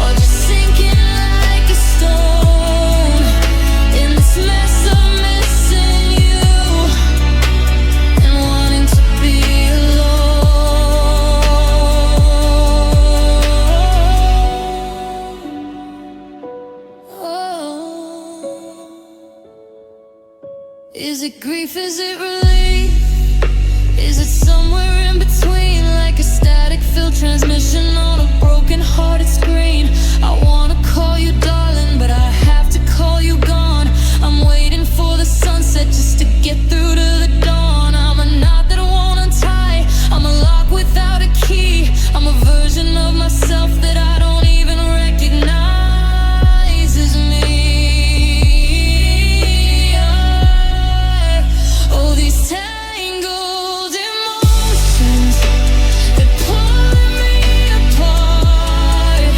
Speaker 1: or just sinking like a stone in this mess of missing you and wanting to be alone. Oh. Is it grief? Is it relief? Is it somewhere in between, like a static-filled transmission on a broken-hearted screen? I wanna call you darling, but I have to call you gone. I'm waiting for the sunset just to get through to the dawn. I'm a knot that won't untie, I'm a lock without a key. I'm a version of myself that I don't even recognize as me. All these tangled emotions, they're pulling me apart,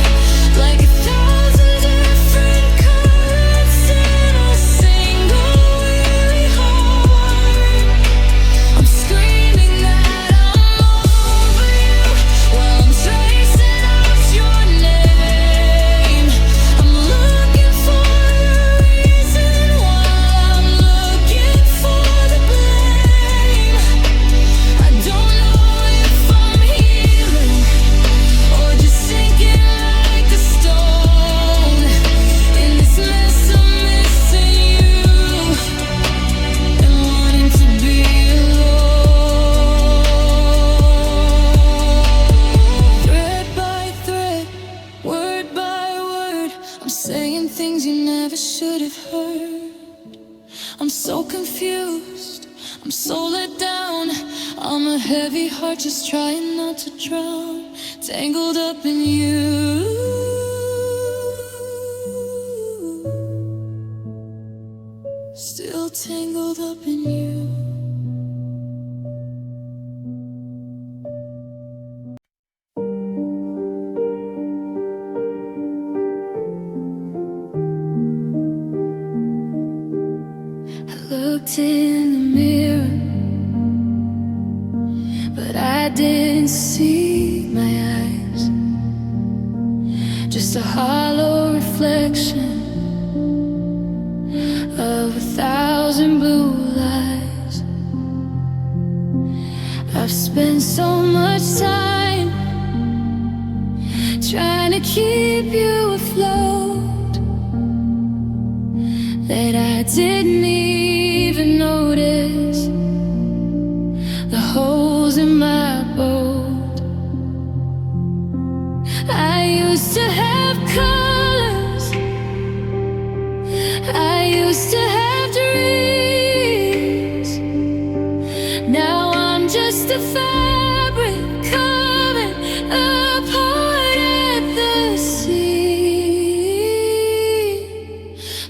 Speaker 1: like 1,000 different currents in a single weary heart. I'm screaming that I'm over you while I'm tracing out your name. I'm looking for a reason while I'm looking for the blame. I don't know if I'm healing or just sinking like a stone in this mess of missing you and wanting to be alone. Thread by thread, word by word, I'm saying things you never should have heard. I'm so confused, I'm so let down. I'm a heavy heart just trying not to drown, tangled up in you. Still tangled up in you. I looked in the mirror, but I didn't see my eyes, just a hollow reflection of 1,000 blue lies. I've spent so much time trying to keep you afloat that I didn't even notice the holes in my boat. I used to have colors, I used to have dreams. Now I'm just a fabric coming apart at the seams.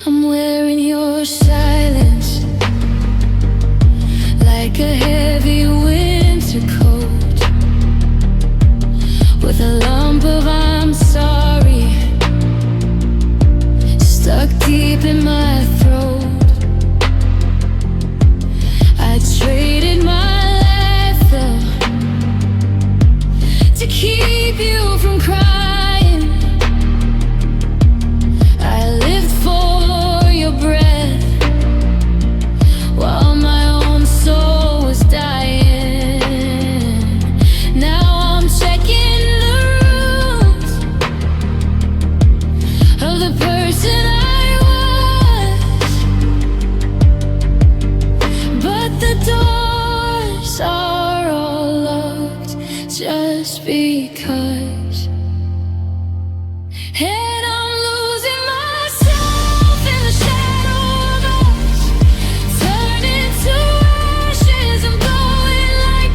Speaker 1: I'm wearing your silence like a heavy winter coat, with a lump of I'm sorry stuck deep in my throat. I traded my laughter to keep you from crying. I lived for your breath while my own soul was dying. Now I'm checking the rules of the person I was, but the doors are all locked just because. And I'm losing myself in the shadow of us, turning to ashes and blowing like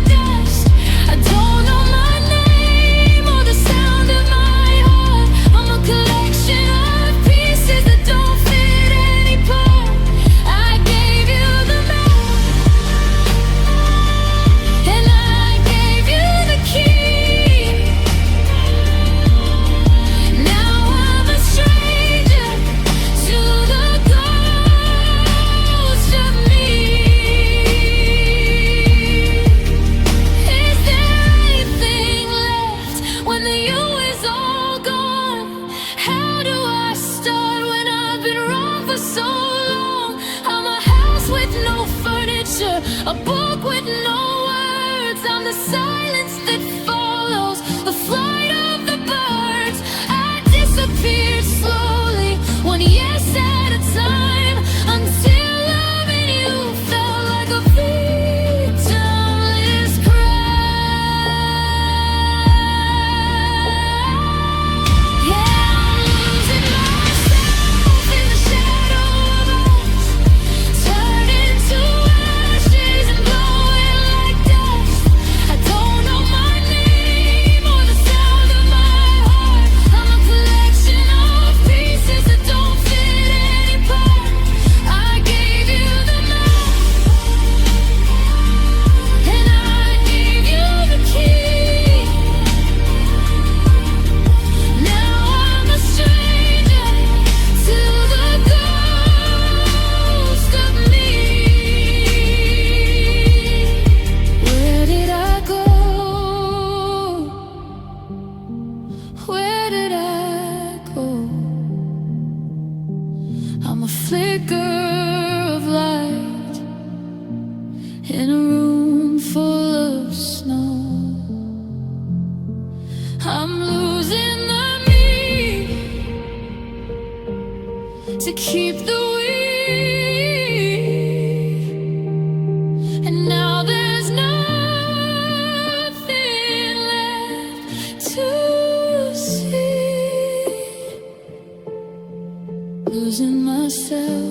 Speaker 1: yourself.